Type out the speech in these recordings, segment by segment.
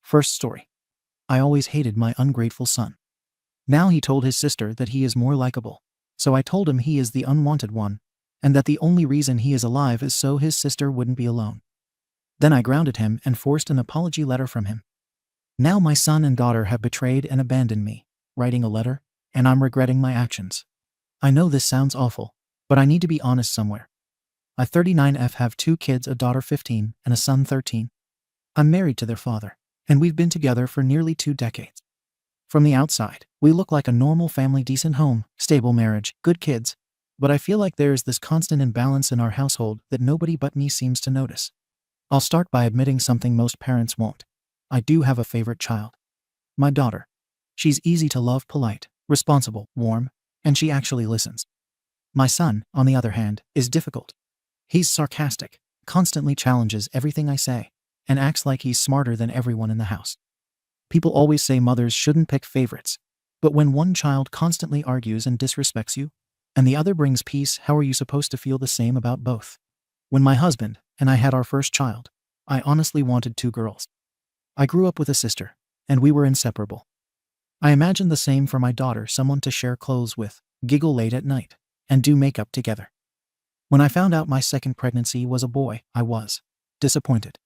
First story. I always hated my ungrateful son. Now he told his sister that he is more likable. So I told him he is the unwanted one, and that the only reason he is alive is so his sister wouldn't be alone. Then I grounded him and forced an apology letter from him. Now my son and daughter have betrayed and abandoned me, writing a letter, and I'm regretting my actions. I know this sounds awful, but I need to be honest somewhere. I 39F have 2 kids, a daughter 15 and a son 13. I'm married to their father, and we've been together for nearly 2 decades. From the outside, we look like a normal family, decent home, stable marriage, good kids, but I feel like there's this constant imbalance in our household that nobody but me seems to notice. I'll start by admitting something most parents won't. I do have a favorite child. My daughter. She's easy to love, polite, responsible, warm, and she actually listens. My son, on the other hand, is difficult. He's sarcastic, constantly challenges everything I say, and acts like he's smarter than everyone in the house. People always say mothers shouldn't pick favorites, but when one child constantly argues and disrespects you, and the other brings peace, how are you supposed to feel the same about both? When my husband and I had our first child, I honestly wanted 2 girls. I grew up with a sister, and we were inseparable. I imagined the same for my daughter, someone to share clothes with, giggle late at night, and do makeup together. When I found out my second pregnancy was a boy, I was disappointed.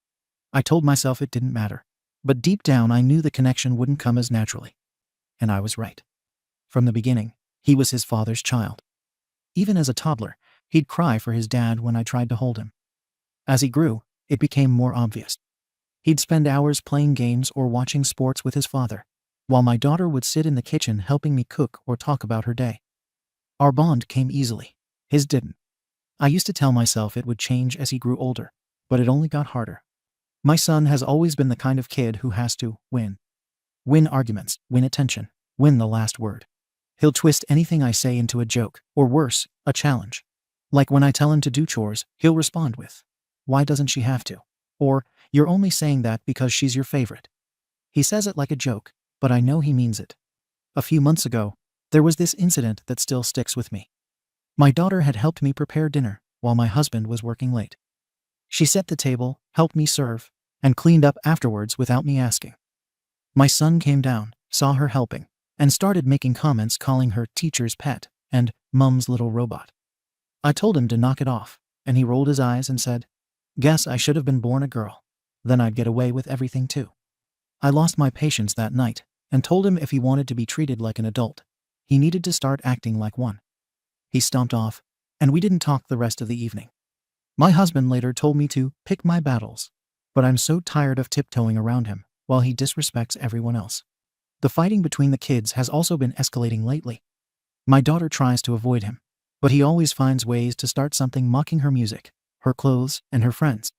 I told myself it didn't matter, but deep down I knew the connection wouldn't come as naturally. And I was right. From the beginning, he was his father's child. Even as a toddler, he'd cry for his dad when I tried to hold him. As he grew, it became more obvious. He'd spend hours playing games or watching sports with his father, while my daughter would sit in the kitchen helping me cook or talk about her day. Our bond came easily. His didn't. I used to tell myself it would change as he grew older, but it only got harder. My son has always been the kind of kid who has to win. Win arguments, win attention, win the last word. He'll twist anything I say into a joke, or worse, a challenge. Like when I tell him to do chores, he'll respond with, "Why doesn't she have to?" Or, "You're only saying that because she's your favorite." He says it like a joke, but I know he means it. A few months ago, there was this incident that still sticks with me. My daughter had helped me prepare dinner while my husband was working late. She set the table, helped me serve, and cleaned up afterwards without me asking. My son came down, saw her helping, and started making comments calling her teacher's pet and mom's little robot. I told him to knock it off, and he rolled his eyes and said, "Guess I should have been born a girl. Then I'd get away with everything too." I lost my patience that night and told him if he wanted to be treated like an adult, he needed to start acting like one. He stomped off, and we didn't talk the rest of the evening. My husband later told me to pick my battles, but I'm so tired of tiptoeing around him while he disrespects everyone else. The fighting between the kids has also been escalating lately. My daughter tries to avoid him, but he always finds ways to start something, mocking her music, her clothes, and her friends.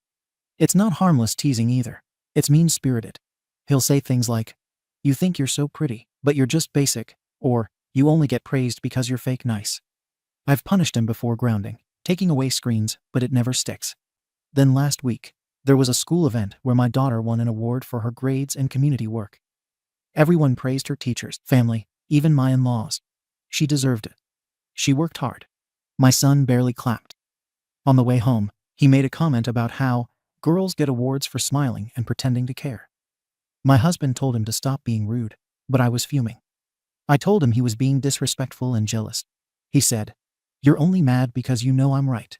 It's not harmless teasing either. It's mean-spirited. He'll say things like, "You think you're so pretty, but you're just basic," or, "You only get praised because you're fake nice." I've punished him before grounding, taking away screens, but it never sticks. Then last week, there was a school event where my daughter won an award for her grades and community work. Everyone praised her teachers, family, even my in-laws. She deserved it. She worked hard. My son barely clapped. On the way home, he made a comment about how girls get awards for smiling and pretending to care. My husband told him to stop being rude, but I was fuming. I told him he was being disrespectful and jealous. He said, "You're only mad because you know I'm right."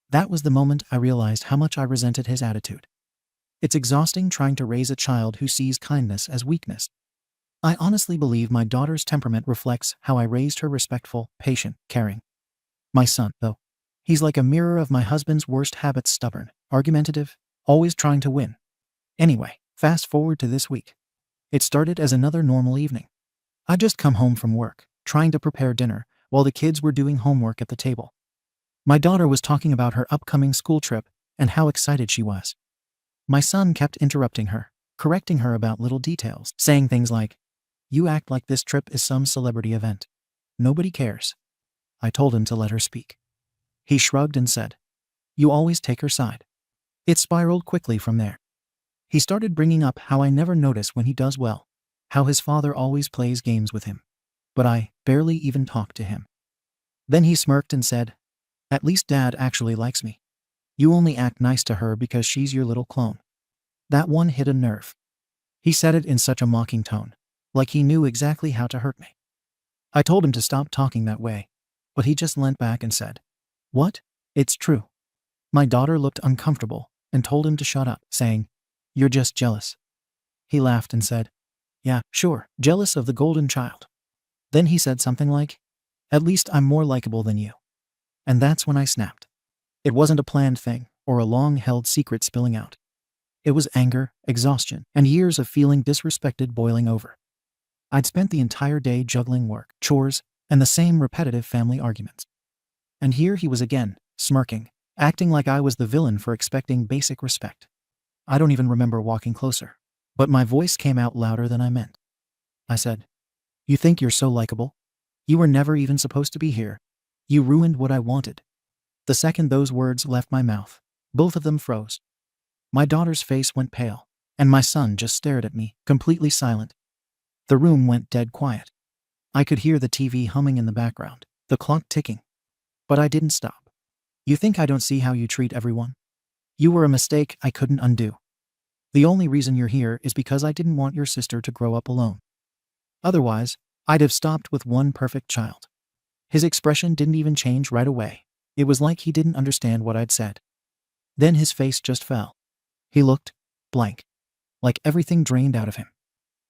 That was the moment I realized how much I resented his attitude. It's exhausting trying to raise a child who sees kindness as weakness. I honestly believe my daughter's temperament reflects how I raised her: respectful, patient, caring. My son, though, he's like a mirror of my husband's worst habits: stubborn, argumentative, always trying to win. Anyway, fast forward to this week. It started as another normal evening. I'd just come home from work, trying to prepare dinner, while the kids were doing homework at the table. My daughter was talking about her upcoming school trip and how excited she was. My son kept interrupting her, correcting her about little details, saying things like, "You act like this trip is some celebrity event. Nobody cares." I told him to let her speak. He shrugged and said, "You always take her side." It spiraled quickly from there. He started bringing up how I never notice when he does well, how his father always plays games with him, but I barely even talk to him. Then he smirked and said, "At least Dad actually likes me. You only act nice to her because she's your little clone." That one hit a nerve. He said it in such a mocking tone, like he knew exactly how to hurt me. I told him to stop talking that way, but he just leant back and said, "What? It's true." My daughter looked uncomfortable and told him to shut up, saying, "You're just jealous." He laughed and said, "Yeah, sure, jealous of the golden child." Then he said something like, "At least I'm more likable than you." And that's when I snapped. It wasn't a planned thing or a long-held secret spilling out. It was anger, exhaustion, and years of feeling disrespected boiling over. I'd spent the entire day juggling work, chores, and the same repetitive family arguments. And here he was again, smirking, acting like I was the villain for expecting basic respect. I don't even remember walking closer, but my voice came out louder than I meant. I said, "You think you're so likable? You were never even supposed to be here. You ruined what I wanted." The second those words left my mouth, both of them froze. My daughter's face went pale, and my son just stared at me, completely silent. The room went dead quiet. I could hear the TV humming in the background, the clock ticking. But I didn't stop. "You think I don't see how you treat everyone? You were a mistake I couldn't undo. The only reason you're here is because I didn't want your sister to grow up alone. Otherwise, I'd have stopped with one perfect child." His expression didn't even change right away. It was like he didn't understand what I'd said. Then his face just fell. He looked blank, like everything drained out of him.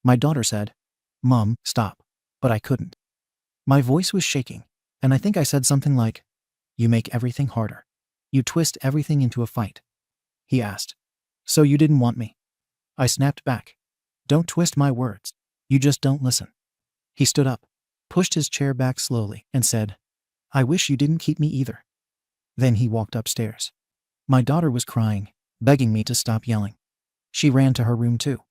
My daughter said, "Mom, stop." But I couldn't. My voice was shaking, and I think I said something like, "You make everything harder. You twist everything into a fight." He asked, "So you didn't want me?" I snapped back, "Don't twist my words. You just don't listen." He stood up, pushed his chair back slowly, and said, "I wish you didn't keep me either." Then he walked upstairs. My daughter was crying, begging me to stop yelling. She ran to her room too.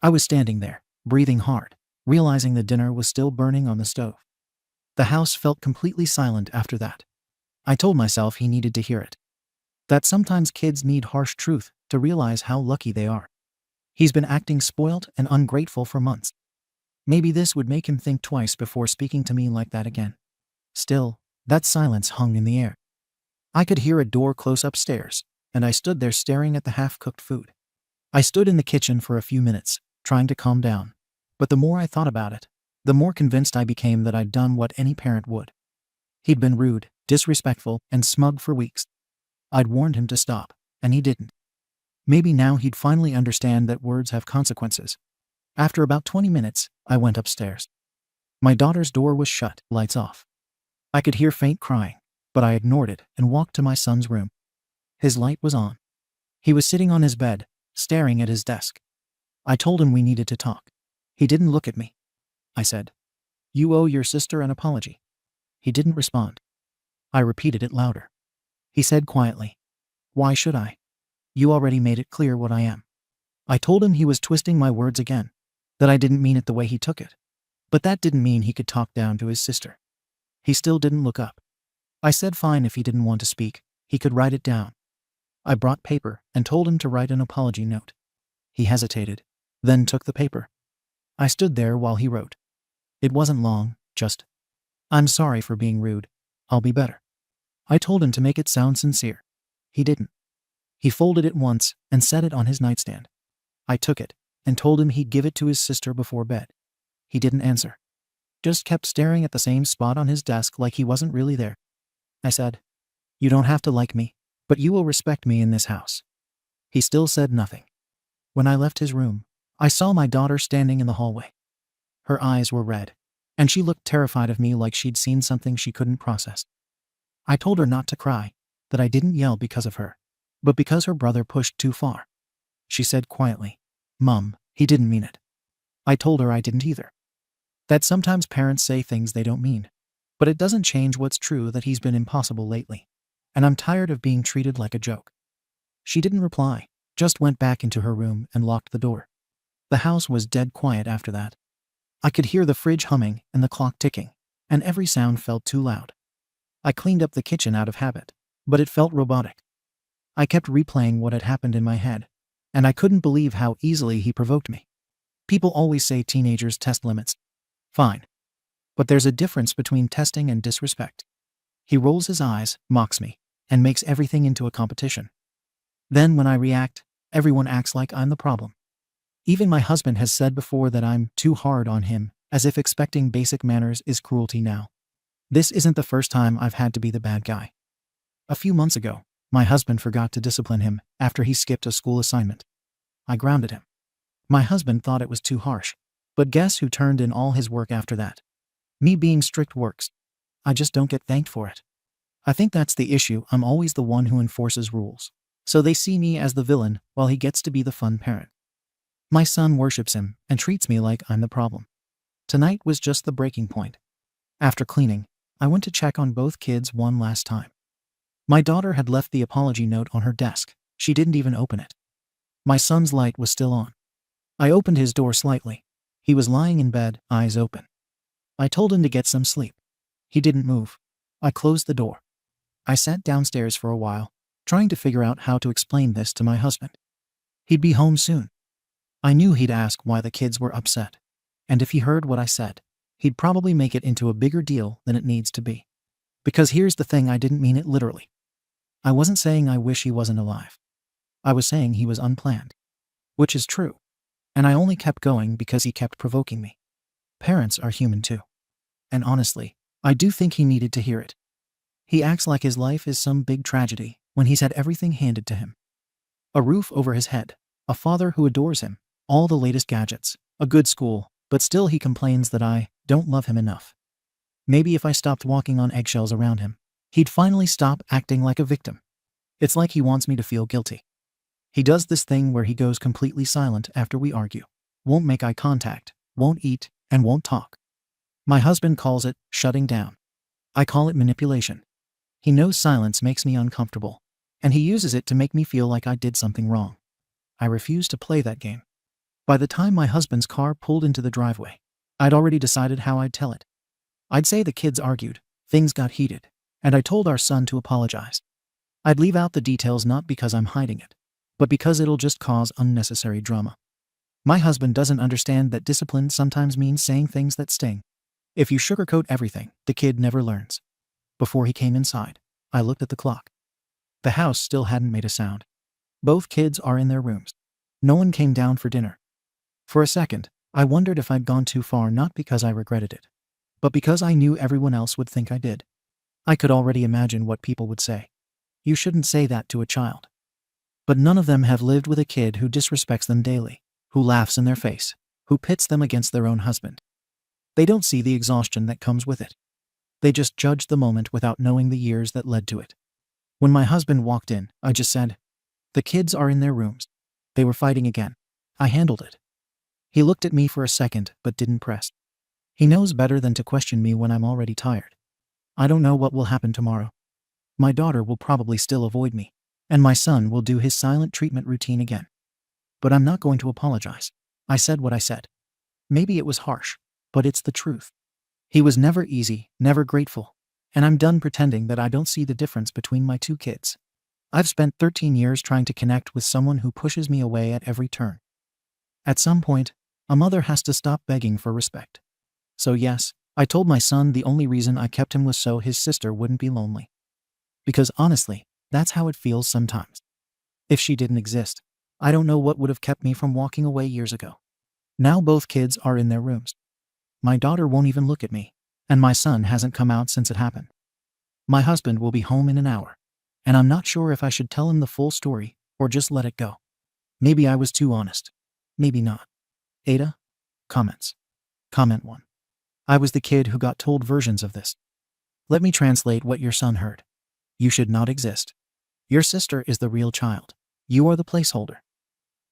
I was standing there, breathing hard, realizing the dinner was still burning on the stove. The house felt completely silent after that. I told myself he needed to hear it. That sometimes kids need harsh truth to realize how lucky they are. He's been acting spoiled and ungrateful for months. Maybe this would make him think twice before speaking to me like that again. Still, that silence hung in the air. I could hear a door close upstairs, and I stood there staring at the half-cooked food. I stood in the kitchen for a few minutes, trying to calm down. But the more I thought about it, the more convinced I became that I'd done what any parent would. He'd been rude, disrespectful, and smug for weeks. I'd warned him to stop, and he didn't. Maybe now he'd finally understand that words have consequences. After about 20 minutes, I went upstairs. My daughter's door was shut, lights off. I could hear faint crying, but I ignored it and walked to my son's room. His light was on. He was sitting on his bed, staring at his desk. I told him we needed to talk. He didn't look at me. I said, "You owe your sister an apology." He didn't respond. I repeated it louder. He said quietly, "Why should I? You already made it clear what I am." I told him he was twisting my words again, that I didn't mean it the way he took it. But that didn't mean he could talk down to his sister. He still didn't look up. I said fine if he didn't want to speak, he could write it down. I brought paper and told him to write an apology note. He hesitated, then took the paper. I stood there while he wrote. It wasn't long, just, "I'm sorry for being rude. I'll be better." I told him to make it sound sincere. He didn't. He folded it once and set it on his nightstand. I took it and told him he'd give it to his sister before bed. He didn't answer. Just kept staring at the same spot on his desk like he wasn't really there. I said, "You don't have to like me, but you will respect me in this house." He still said nothing. When I left his room, I saw my daughter standing in the hallway. Her eyes were red, and she looked terrified of me like she'd seen something she couldn't process. I told her not to cry, that I didn't yell because of her, but because her brother pushed too far. She said quietly, "Mom, he didn't mean it." I told her I didn't either. That sometimes parents say things they don't mean, but it doesn't change what's true that he's been impossible lately, and I'm tired of being treated like a joke. She didn't reply, just went back into her room and locked the door. The house was dead quiet after that. I could hear the fridge humming and the clock ticking, and every sound felt too loud. I cleaned up the kitchen out of habit, but it felt robotic. I kept replaying what had happened in my head, and I couldn't believe how easily he provoked me. People always say teenagers test limits. Fine. But there's a difference between testing and disrespect. He rolls his eyes, mocks me, and makes everything into a competition. Then when I react, everyone acts like I'm the problem. Even my husband has said before that I'm too hard on him, as if expecting basic manners is cruelty now. This isn't the first time I've had to be the bad guy. A few months ago, my husband forgot to discipline him after he skipped a school assignment. I grounded him. My husband thought it was too harsh, but guess who turned in all his work after that? Me. Being strict works. I just don't get thanked for it. I think that's the issue. I'm always the one who enforces rules, so they see me as the villain while he gets to be the fun parent. My son worships him and treats me like I'm the problem. Tonight was just the breaking point. After cleaning, I went to check on both kids one last time. My daughter had left the apology note on her desk. She didn't even open it. My son's light was still on. I opened his door slightly. He was lying in bed, eyes open. I told him to get some sleep. He didn't move. I closed the door. I sat downstairs for a while, trying to figure out how to explain this to my husband. He'd be home soon. I knew he'd ask why the kids were upset. And if he heard what I said, he'd probably make it into a bigger deal than it needs to be. Because here's the thing, I didn't mean it literally. I wasn't saying I wish he wasn't alive. I was saying he was unplanned. Which is true. And I only kept going because he kept provoking me. Parents are human too. And honestly, I do think he needed to hear it. He acts like his life is some big tragedy when he's had everything handed to him. A roof over his head, a father who adores him, all the latest gadgets, a good school, but still he complains that I don't love him enough. Maybe if I stopped walking on eggshells around him, he'd finally stop acting like a victim. It's like he wants me to feel guilty. He does this thing where he goes completely silent after we argue, won't make eye contact, won't eat, and won't talk. My husband calls it shutting down. I call it manipulation. He knows silence makes me uncomfortable, and he uses it to make me feel like I did something wrong. I refuse to play that game. By the time my husband's car pulled into the driveway, I'd already decided how I'd tell it. I'd say the kids argued, things got heated, and I told our son to apologize. I'd leave out the details not because I'm hiding it, but because it'll just cause unnecessary drama. My husband doesn't understand that discipline sometimes means saying things that sting. If you sugarcoat everything, the kid never learns. Before he came inside, I looked at the clock. The house still hadn't made a sound. Both kids are in their rooms. No one came down for dinner. For a second, I wondered if I'd gone too far, not because I regretted it, but because I knew everyone else would think I did. I could already imagine what people would say. You shouldn't say that to a child. But none of them have lived with a kid who disrespects them daily, who laughs in their face, who pits them against their own husband. They don't see the exhaustion that comes with it. They just judge the moment without knowing the years that led to it. When my husband walked in, I just said, "The kids are in their rooms." They were fighting again. I handled it. He looked at me for a second, but didn't press. He knows better than to question me when I'm already tired. I don't know what will happen tomorrow. My daughter will probably still avoid me, and my son will do his silent treatment routine again. But I'm not going to apologize. I said what I said. Maybe it was harsh, but it's the truth. He was never easy, never grateful, and I'm done pretending that I don't see the difference between my two kids. I've spent 13 years trying to connect with someone who pushes me away at every turn. At some point, a mother has to stop begging for respect. So yes, I told my son the only reason I kept him was so his sister wouldn't be lonely. Because honestly, that's how it feels sometimes. If she didn't exist, I don't know what would have kept me from walking away years ago. Now both kids are in their rooms. My daughter won't even look at me, and my son hasn't come out since it happened. My husband will be home in an hour, and I'm not sure if I should tell him the full story or just let it go. Maybe I was too honest. Maybe not. AITA? Comments. Comment 1. I was the kid who got told versions of this. Let me translate what your son heard. You should not exist. Your sister is the real child. You are the placeholder.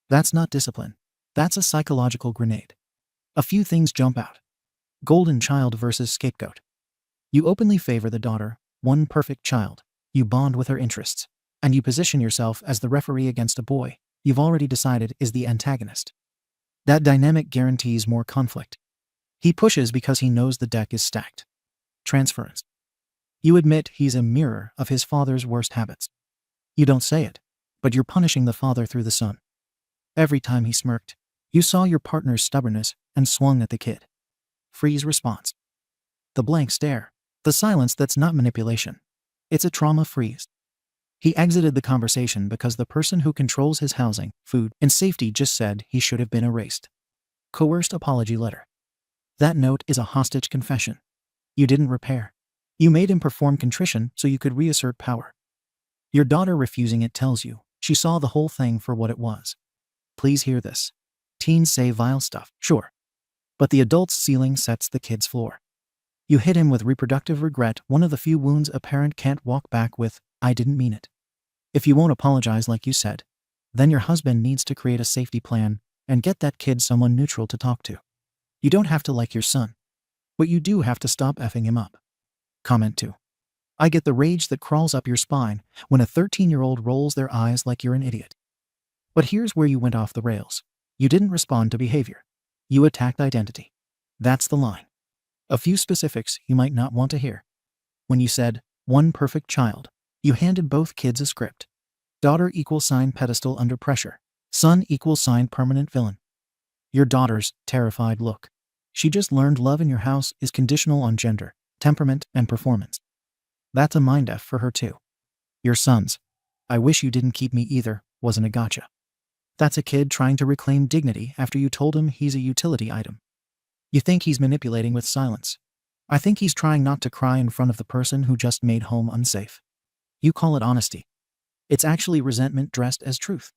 That's not discipline. That's a psychological grenade. A few things jump out. Golden child versus scapegoat. You openly favor the daughter, one perfect child. You bond with her interests. And you position yourself as the referee against a boy you've already decided is the antagonist. That dynamic guarantees more conflict. He pushes because he knows the deck is stacked. Transference. You admit he's a mirror of his father's worst habits. You don't say it, but you're punishing the father through the son. Every time he smirked, you saw your partner's stubbornness and swung at the kid. Freeze response. The blank stare. The silence that's not manipulation. It's a trauma freeze. He exited the conversation because the person who controls his housing, food, and safety just said he should have been erased. Coerced apology letter. That note is a hostage confession. You didn't repair. You made him perform contrition so you could reassert power. Your daughter refusing it tells you she saw the whole thing for what it was. Please hear this. Teens say vile stuff, sure. But the adult's ceiling sets the kid's floor. You hit him with reproductive regret, one of the few wounds a parent can't walk back with, I didn't mean it. If you won't apologize like you said, then your husband needs to create a safety plan and get that kid someone neutral to talk to. You don't have to like your son, but you do have to stop effing him up. Comment 2. I get the rage that crawls up your spine when a 13-year-old rolls their eyes like you're an idiot. But here's where you went off the rails. You didn't respond to behavior. You attacked identity. That's the line. A few specifics you might not want to hear. When you said, one perfect child, you handed both kids a script. Daughter =sign pedestal under pressure. Son =sign permanent villain. Your daughter's terrified look. She just learned love in your house is conditional on gender, temperament, and performance. That's a mind F for her too. Your son's, I wish you didn't keep me either, wasn't a gotcha. That's a kid trying to reclaim dignity after you told him he's a utility item. You think he's manipulating with silence. I think he's trying not to cry in front of the person who just made home unsafe. You call it honesty. It's actually resentment dressed as truth.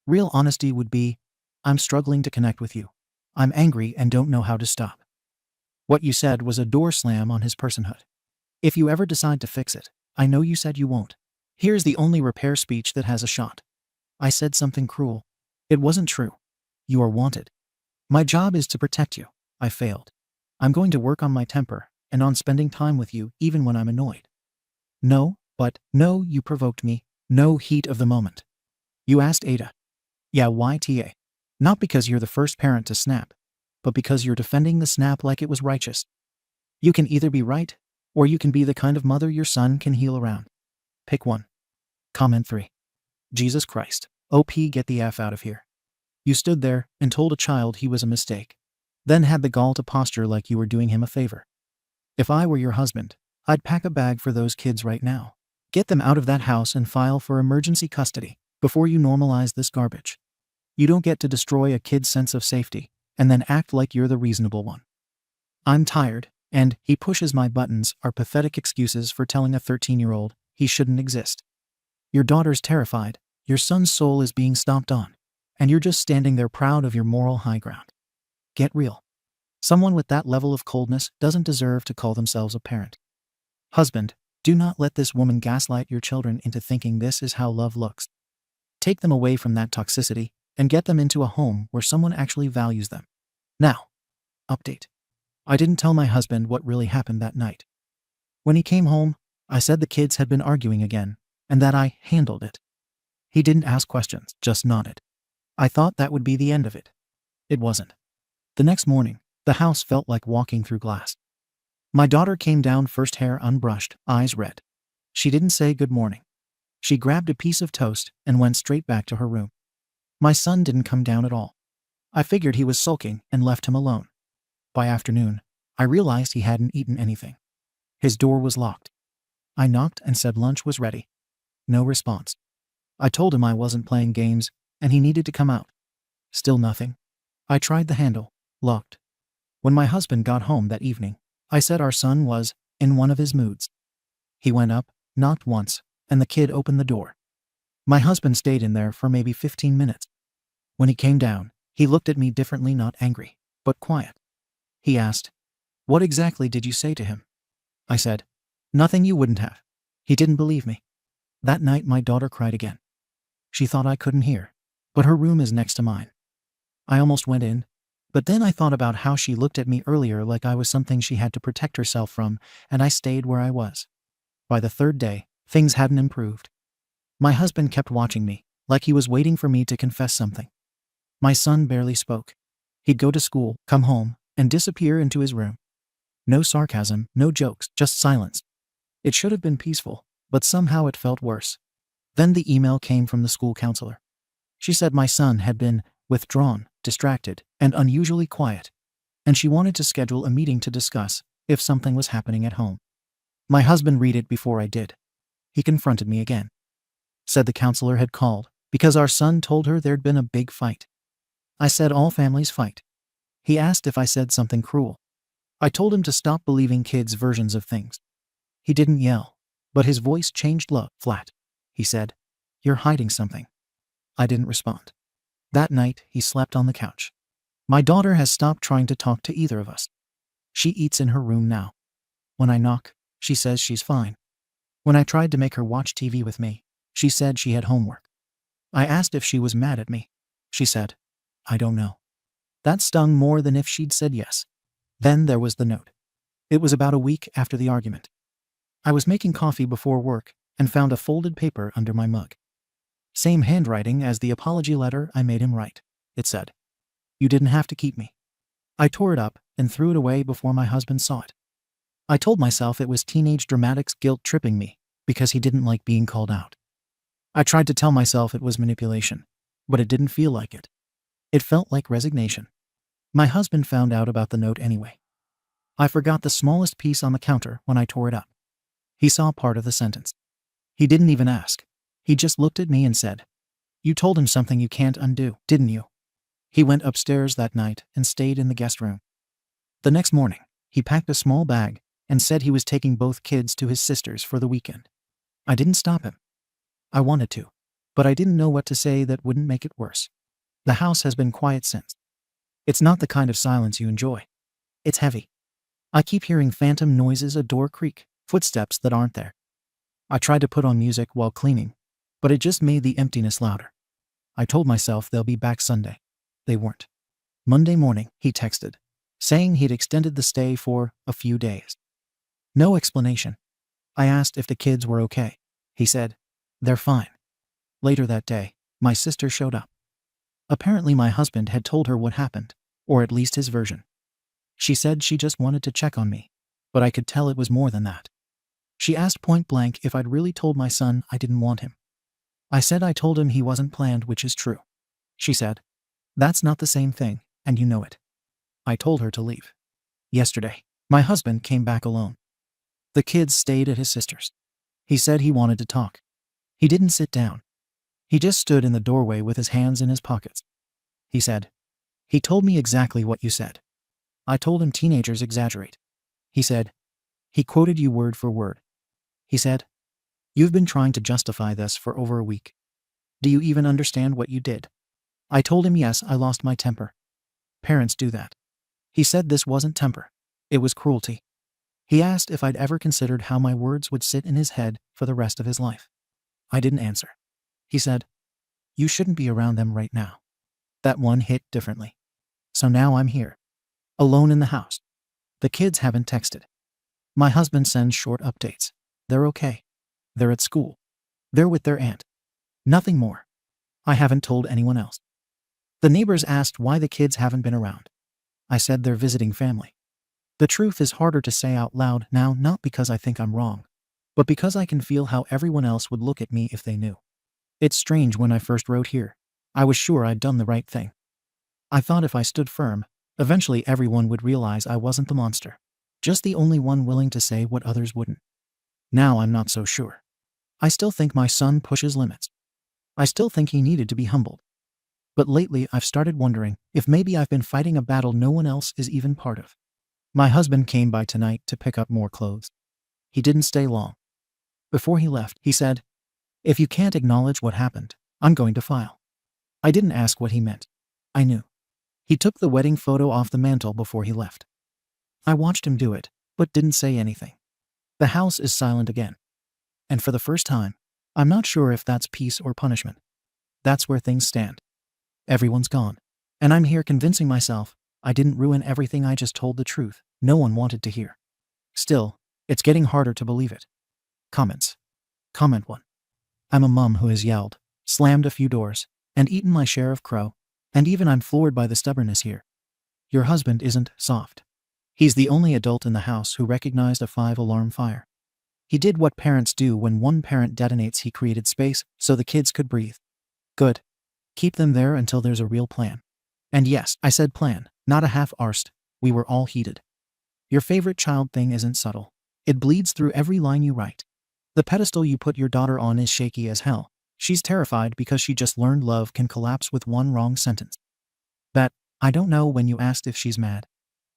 Real honesty would be, I'm struggling to connect with you. I'm angry and don't know how to stop. What you said was a door slam on his personhood. If you ever decide to fix it, I know you said you won't. Here's the only repair speech that has a shot. I said something cruel. It wasn't true. You are wanted. My job is to protect you. I failed. I'm going to work on my temper and on spending time with you even when I'm annoyed. No, no, you provoked me. No heat of the moment. You asked AITA. Yeah, YTA. Not because you're the first parent to snap, but because you're defending the snap like it was righteous. You can either be right, or you can be the kind of mother your son can heal around. Pick one. Comment 3. Jesus Christ. OP, get the F out of here. You stood there and told a child he was a mistake, then had the gall to posture like you were doing him a favor. If I were your husband, I'd pack a bag for those kids right now. Get them out of that house and file for emergency custody before you normalize this garbage. You don't get to destroy a kid's sense of safety and then act like you're the reasonable one. I'm tired, and he pushes my buttons are pathetic excuses for telling a 13-year-old he shouldn't exist. Your daughter's terrified, your son's soul is being stomped on, and you're just standing there proud of your moral high ground. Get real. Someone with that level of coldness doesn't deserve to call themselves a parent. Husband, do not let this woman gaslight your children into thinking this is how love looks. Take them away from that toxicity and get them into a home where someone actually values them. Now, update. I didn't tell my husband what really happened that night. When he came home, I said the kids had been arguing again, and that I handled it. He didn't ask questions, just nodded. I thought that would be the end of it. It wasn't. The next morning, the house felt like walking through glass. My daughter came down first, hair unbrushed, eyes red. She didn't say good morning. She grabbed a piece of toast and went straight back to her room. My son didn't come down at all. I figured he was sulking and left him alone. By afternoon, I realized he hadn't eaten anything. His door was locked. I knocked and said lunch was ready. No response. I told him I wasn't playing games and he needed to come out. Still nothing. I tried the handle, locked. When my husband got home that evening, I said our son was in one of his moods. He went up, knocked once, and the kid opened the door. My husband stayed in there for maybe 15 minutes. When he came down, he looked at me differently, not angry, but quiet. He asked, "What exactly did you say to him?" I said, "Nothing you wouldn't have." He didn't believe me. That night my daughter cried again. She thought I couldn't hear, but her room is next to mine. I almost went in, but then I thought about how she looked at me earlier like I was something she had to protect herself from, and I stayed where I was. By the third day, things hadn't improved. My husband kept watching me, like he was waiting for me to confess something. My son barely spoke. He'd go to school, come home, and disappear into his room. No sarcasm, no jokes, just silence. It should have been peaceful, but somehow it felt worse. Then the email came from the school counselor. She said my son had been withdrawn, distracted, and unusually quiet, and she wanted to schedule a meeting to discuss if something was happening at home. My husband read it before I did. He confronted me again. said the counselor had called because our son told her there'd been a big fight. I said all families fight. He asked if I said something cruel. I told him to stop believing kids' versions of things. He didn't yell, but his voice changed low, flat. He said, "You're hiding something." I didn't respond. That night, he slept on the couch. My daughter has stopped trying to talk to either of us. She eats in her room now. When I knock, she says she's fine. When I tried to make her watch TV with me, she said she had homework. I asked if she was mad at me. She said, "I don't know." That stung more than if she'd said yes. Then there was the note. It was about a week after the argument. I was making coffee before work and found a folded paper under my mug. Same handwriting as the apology letter I made him write. It said, "You didn't have to keep me." I tore it up and threw it away before my husband saw it. I told myself it was teenage dramatics guilt tripping me because he didn't like being called out. I tried to tell myself it was manipulation, but it didn't feel like it. It felt like resignation. My husband found out about the note anyway. I forgot the smallest piece on the counter when I tore it up. He saw part of the sentence. He didn't even ask. He just looked at me and said, "You told him something you can't undo, didn't you?" He went upstairs that night and stayed in the guest room. The next morning, he packed a small bag and said he was taking both kids to his sister's for the weekend. I didn't stop him. I wanted to, but I didn't know what to say that wouldn't make it worse. The house has been quiet since. It's not the kind of silence you enjoy. It's heavy. I keep hearing phantom noises, a door creak, footsteps that aren't there. I tried to put on music while cleaning, but it just made the emptiness louder. I told myself they'll be back Sunday. They weren't. Monday morning, he texted, saying he'd extended the stay for a few days. No explanation. I asked if the kids were okay. He said, "They're fine." Later that day, my sister showed up. Apparently my husband had told her what happened, or at least his version. She said she just wanted to check on me, but I could tell it was more than that. She asked point blank if I'd really told my son I didn't want him. I said I told him he wasn't planned, which is true. She said, "That's not the same thing, and you know it." I told her to leave. Yesterday, my husband came back alone. The kids stayed at his sister's. He said he wanted to talk. He didn't sit down. He just stood in the doorway with his hands in his pockets. He said, "He told me exactly what you said." I told him teenagers exaggerate. He said, "He quoted you word for word." He said, "You've been trying to justify this for over a week. Do you even understand what you did?" I told him yes, I lost my temper. Parents do that. He said this wasn't temper. It was cruelty. He asked if I'd ever considered how my words would sit in his head for the rest of his life. I didn't answer. He said, "You shouldn't be around them right now." That one hit differently. So now I'm here, alone in the house. The kids haven't texted. My husband sends short updates. They're okay. They're at school. They're with their aunt. Nothing more. I haven't told anyone else. The neighbors asked why the kids haven't been around. I said they're visiting family. The truth is harder to say out loud now, not because I think I'm wrong, but because I can feel how everyone else would look at me if they knew. It's strange. When I first wrote here, I was sure I'd done the right thing. I thought if I stood firm, eventually everyone would realize I wasn't the monster, just the only one willing to say what others wouldn't. Now I'm not so sure. I still think my son pushes limits. I still think he needed to be humbled. But lately I've started wondering if maybe I've been fighting a battle no one else is even part of. My husband came by tonight to pick up more clothes. He didn't stay long. Before he left, he said, "If you can't acknowledge what happened, I'm going to file." I didn't ask what he meant. I knew. He took the wedding photo off the mantle before he left. I watched him do it, but didn't say anything. The house is silent again. And for the first time, I'm not sure if that's peace or punishment. That's where things stand. Everyone's gone. And I'm here convincing myself I didn't ruin everything. I just told the truth no one wanted to hear. Still, it's getting harder to believe it. Comments. Comment 1. I'm a mom who has yelled, slammed a few doors, and eaten my share of crow, and even I'm floored by the stubbornness here. Your husband isn't soft. He's the only adult in the house who recognized a 5-alarm fire. He did what parents do when one parent detonates. He created space so the kids could breathe. Good. Keep them there until there's a real plan. And yes, I said plan, not a half-arsed. We were all heated. Your favorite child thing isn't subtle. It bleeds through every line you write. The pedestal you put your daughter on is shaky as hell. She's terrified because she just learned love can collapse with one wrong sentence. That, I don't know when you asked if she's mad.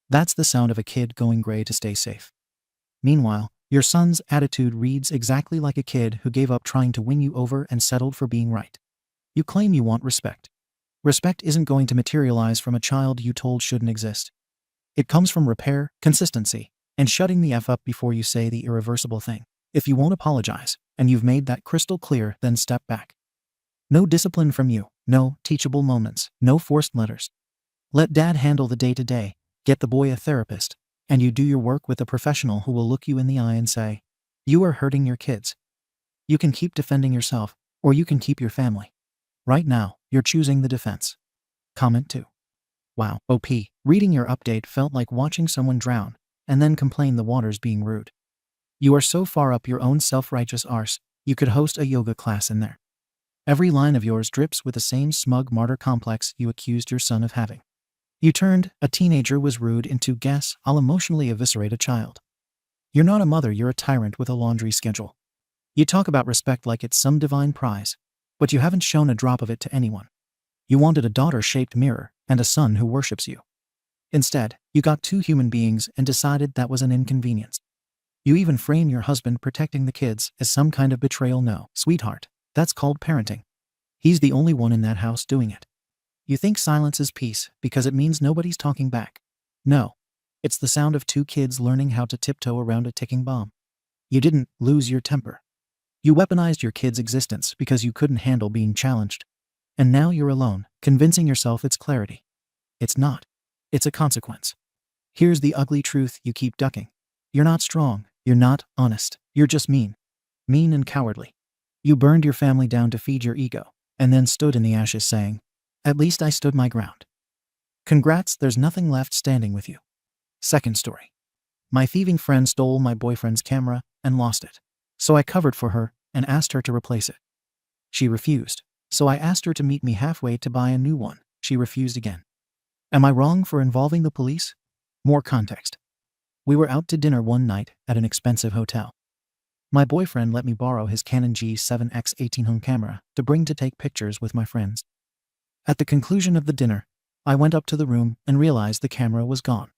That's the sound of a kid going gray to stay safe. Meanwhile, your son's attitude reads exactly like a kid who gave up trying to win you over and settled for being right. You claim you want respect. Respect isn't going to materialize from a child you told shouldn't exist. It comes from repair, consistency, and shutting the F up before you say the irreversible thing. If you won't apologize, and you've made that crystal clear, then step back. No discipline from you, no teachable moments, no forced letters. Let dad handle the day-to-day, get the boy a therapist, and you do your work with a professional who will look you in the eye and say, "You are hurting your kids. You can keep defending yourself, or you can keep your family. Right now, you're choosing the defense." Comment 2. Wow, OP, reading your update felt like watching someone drown, and then complain the water's being rude. You are so far up your own self-righteous arse, you could host a yoga class in there. Every line of yours drips with the same smug martyr complex you accused your son of having. You turned "a teenager was rude" into "guess I'll emotionally eviscerate a child." You're not a mother, you're a tyrant with a laundry schedule. You talk about respect like it's some divine prize, but you haven't shown a drop of it to anyone. You wanted a daughter-shaped mirror and a son who worships you. Instead, you got two human beings and decided that was an inconvenience. You even frame your husband protecting the kids as some kind of betrayal. No, sweetheart, that's called parenting. He's the only one in that house doing it. You think silence is peace because it means nobody's talking back. No, it's the sound of two kids learning how to tiptoe around a ticking bomb. You didn't lose your temper. You weaponized your kid's existence because you couldn't handle being challenged. And now you're alone, convincing yourself it's clarity. It's not. It's a consequence. Here's the ugly truth you keep ducking. You're not strong. You're not honest. You're just mean. Mean and cowardly. You burned your family down to feed your ego, and then stood in the ashes saying, "At least I stood my ground." Congrats, there's nothing left standing with you. Second story. My thieving friend stole my boyfriend's camera and lost it. So I covered for her and asked her to replace it. She refused. So I asked her to meet me halfway to buy a new one. She refused again. Am I wrong for involving the police? More context. We were out to dinner one night at an expensive hotel. My boyfriend let me borrow his Canon G7X18 home camera to bring to take pictures with my friends. At the conclusion of the dinner, I went up to the room and realized the camera was gone.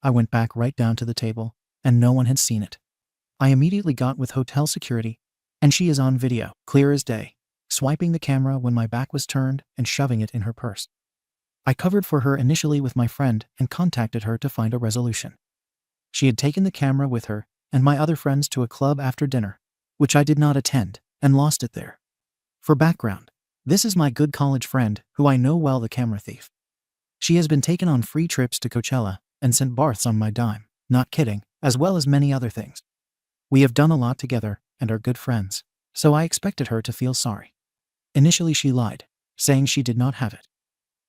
I went back right down to the table, and no one had seen it. I immediately got with hotel security, and she is on video, clear as day, swiping the camera when my back was turned and shoving it in her purse. I covered for her initially with my friend and contacted her to find a resolution. She had taken the camera with her and my other friends to a club after dinner, which I did not attend, and lost it there. For background, this is my good college friend who I know well, the camera thief. She has been taken on free trips to Coachella and sent barths on my dime, not kidding, as well as many other things. We have done a lot together and are good friends, so I expected her to feel sorry. Initially she lied, saying she did not have it.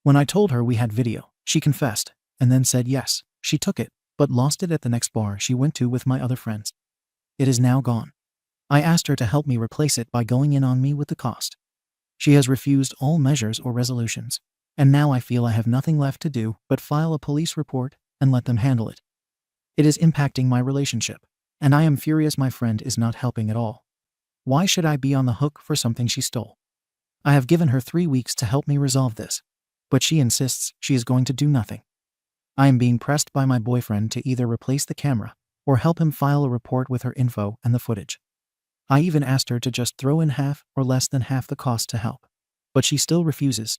When I told her we had video, she confessed, and then said yes, she took it, but lost it at the next bar she went to with my other friends. It is now gone. I asked her to help me replace it by going in on me with the cost. She has refused all measures or resolutions, and now I feel I have nothing left to do but file a police report and let them handle it. It is impacting my relationship, and I am furious my friend is not helping at all. Why should I be on the hook for something she stole? I have given her 3 weeks to help me resolve this, but she insists she is going to do nothing. I am being pressed by my boyfriend to either replace the camera or help him file a report with her info and the footage. I even asked her to just throw in half or less than half the cost to help, but she still refuses.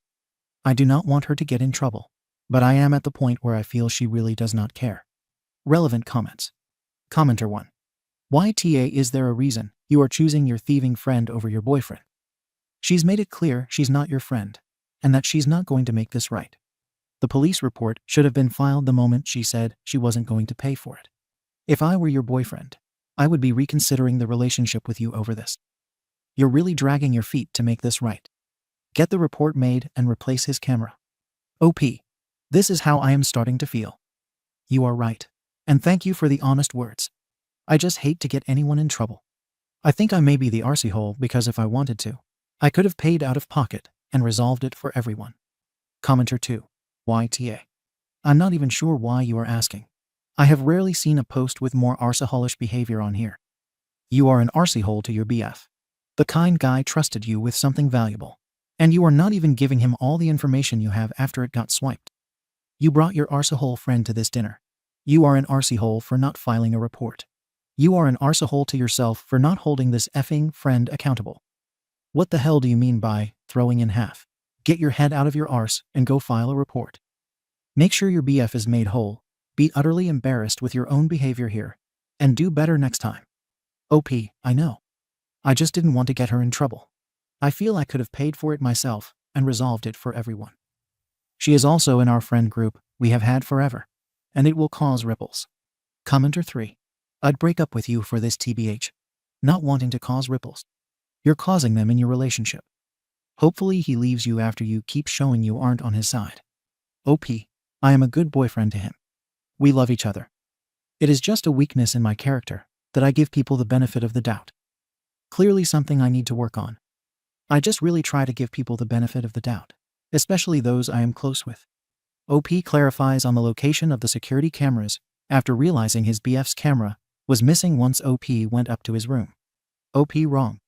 I do not want her to get in trouble, but I am at the point where I feel she really does not care. Relevant comments. Commenter 1. YTA, is there a reason you are choosing your thieving friend over your boyfriend? She's made it clear she's not your friend, and that she's not going to make this right. The police report should have been filed the moment she said she wasn't going to pay for it. If I were your boyfriend, I would be reconsidering the relationship with you over this. You're really dragging your feet to make this right. Get the report made and replace his camera. OP. This is how I am starting to feel. You are right. And thank you for the honest words. I just hate to get anyone in trouble. I think I may be the arsehole because if I wanted to, I could have paid out of pocket and resolved it for everyone. Commenter 2. YTA. I'm not even sure why you are asking. I have rarely seen a post with more arseholish behavior on here. You are an arsehole to your BF. The kind guy trusted you with something valuable. And you are not even giving him all the information you have after it got swiped. You brought your arsehole friend to this dinner. You are an arsehole for not filing a report. You are an arsehole to yourself for not holding this effing friend accountable. What the hell do you mean by throwing in half? Get your head out of your arse and go file a report. Make sure your BF is made whole. Be utterly embarrassed with your own behavior here. And do better next time. OP, I know. I just didn't want to get her in trouble. I feel I could have paid for it myself and resolved it for everyone. She is also in our friend group we have had forever, and it will cause ripples. Commenter 3. I'd break up with you for this TBH. Not wanting to cause ripples. You're causing them in your relationship. Hopefully he leaves you after you keep showing you aren't on his side. OP, I am a good boyfriend to him. We love each other. It is just a weakness in my character that I give people the benefit of the doubt. Clearly something I need to work on. I just really try to give people the benefit of the doubt, especially those I am close with. OP clarifies on the location of the security cameras after realizing his BF's camera was missing once OP went up to his room. OP wrong.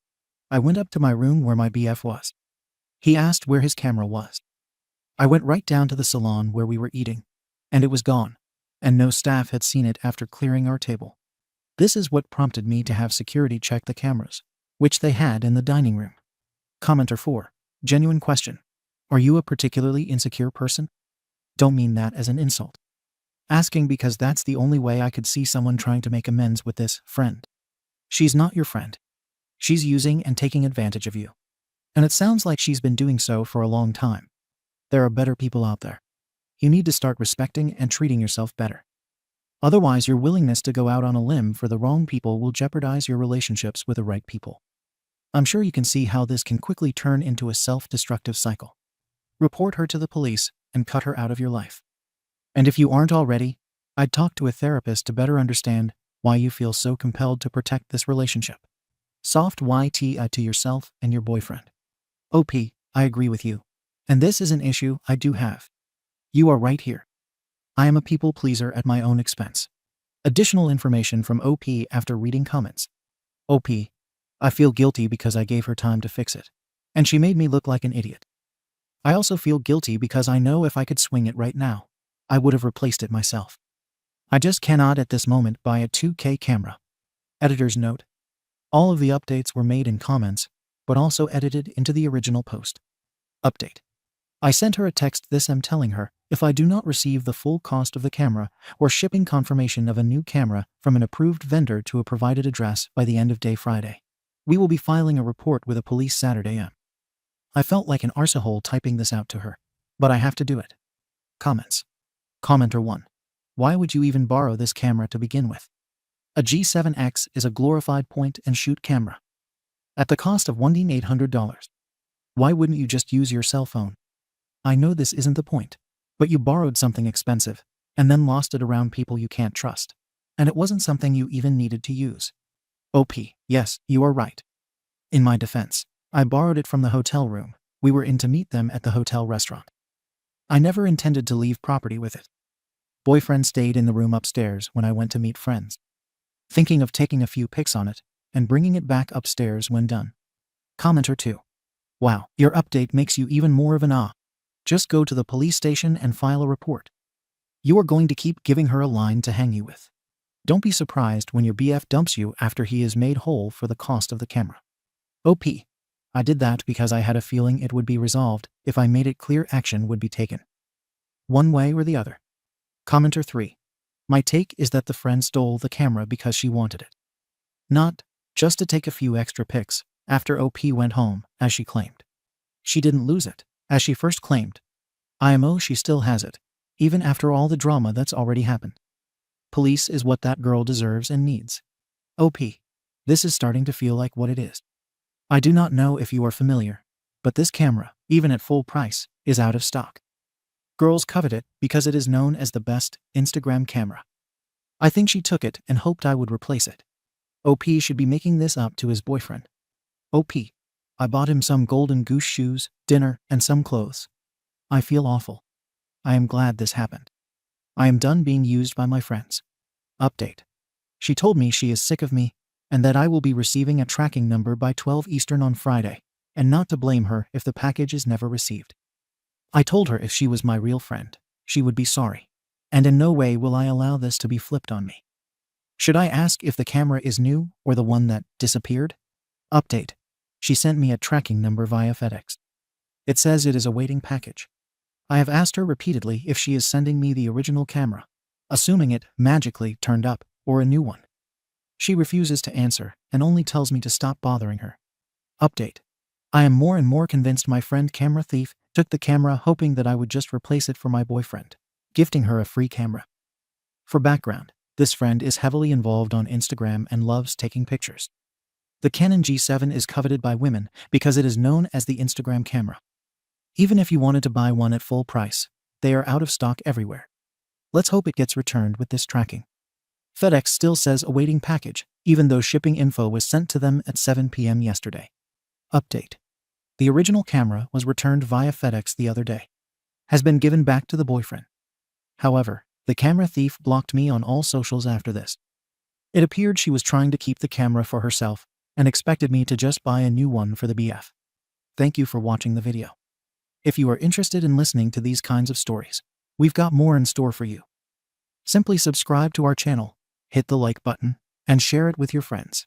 I went up to my room where my BF was. He asked where his camera was. I went right down to the salon where we were eating, and it was gone, and no staff had seen it after clearing our table. This is what prompted me to have security check the cameras, which they had in the dining room. Commenter 4. Genuine question. Are you a particularly insecure person? Don't mean that as an insult. Asking because that's the only way I could see someone trying to make amends with this friend. She's not your friend. She's using and taking advantage of you. And it sounds like she's been doing so for a long time. There are better people out there. You need to start respecting and treating yourself better. Otherwise, your willingness to go out on a limb for the wrong people will jeopardize your relationships with the right people. I'm sure you can see how this can quickly turn into a self-destructive cycle. Report her to the police and cut her out of your life. And if you aren't already, I'd talk to a therapist to better understand why you feel so compelled to protect this relationship. Soft YT to yourself and your boyfriend. OP, I agree with you. And this is an issue I do have. You are right here. I am a people pleaser at my own expense. Additional information from OP after reading comments. OP, I feel guilty because I gave her time to fix it, and she made me look like an idiot. I also feel guilty because I know if I could swing it right now, I would have replaced it myself. I just cannot at this moment buy a 2K camera. Editor's note. All of the updates were made in comments, but also edited into the original post. Update. I sent her a text this am telling her if I do not receive the full cost of the camera or shipping confirmation of a new camera from an approved vendor to a provided address by the end of day Friday, we will be filing a report with the police Saturday m. I felt like an arsehole typing this out to her, but I have to do it. Comments. Commenter 1. Why would you even borrow this camera to begin with? A G7X is a glorified point-and-shoot camera. At the cost of $1,800. Why wouldn't you just use your cell phone? I know this isn't the point, but you borrowed something expensive, and then lost it around people you can't trust. And it wasn't something you even needed to use. OP, yes, you are right. In my defense, I borrowed it from the hotel room we were in to meet them at the hotel restaurant. I never intended to leave property with it. Boyfriend stayed in the room upstairs when I went to meet friends, thinking of taking a few pics on it and bringing it back upstairs when done. Commenter 2. Wow, your update makes you even more of an ah. Just go to the police station and file a report. You are going to keep giving her a line to hang you with. Don't be surprised when your BF dumps you after he is made whole for the cost of the camera. OP. I did that because I had a feeling it would be resolved if I made it clear action would be taken. One way or the other. Commenter 3. My take is that the friend stole the camera because she wanted it. Not just to take a few extra pics after OP went home, as she claimed. She didn't lose it, as she first claimed. IMO, she still has it, even after all the drama that's already happened. Police is what that girl deserves and needs. OP. This is starting to feel like what it is. I do not know if you are familiar, but this camera, even at full price, is out of stock. Girls covet it because it is known as the best Instagram camera. I think she took it and hoped I would replace it. OP should be making this up to his boyfriend. OP. I bought him some golden goose shoes, dinner, and some clothes. I feel awful. I am glad this happened. I am done being used by my friends. Update. She told me she is sick of me and that I will be receiving a tracking number by 12 Eastern on Friday, and not to blame her if the package is never received. I told her if she was my real friend, she would be sorry, and in no way will I allow this to be flipped on me. Should I ask if the camera is new or the one that disappeared? Update. She sent me a tracking number via FedEx. It says it is awaiting package. I have asked her repeatedly if she is sending me the original camera, assuming it magically turned up, or a new one. She refuses to answer and only tells me to stop bothering her. Update. I am more and more convinced my friend camera thief took the camera hoping that I would just replace it for my boyfriend, gifting her a free camera. For background, this friend is heavily involved on Instagram and loves taking pictures. The Canon G7 is coveted by women because it is known as the Instagram camera. Even if you wanted to buy one at full price, they are out of stock everywhere. Let's hope it gets returned with this tracking. FedEx still says awaiting package, even though shipping info was sent to them at 7 p.m. yesterday. Update. The original camera was returned via FedEx the other day. Has been given back to the boyfriend. However, the camera thief blocked me on all socials after this. It appeared she was trying to keep the camera for herself and expected me to just buy a new one for the BF. Thank you for watching the video. If you are interested in listening to these kinds of stories, we've got more in store for you. Simply subscribe to our channel, hit the like button, and share it with your friends.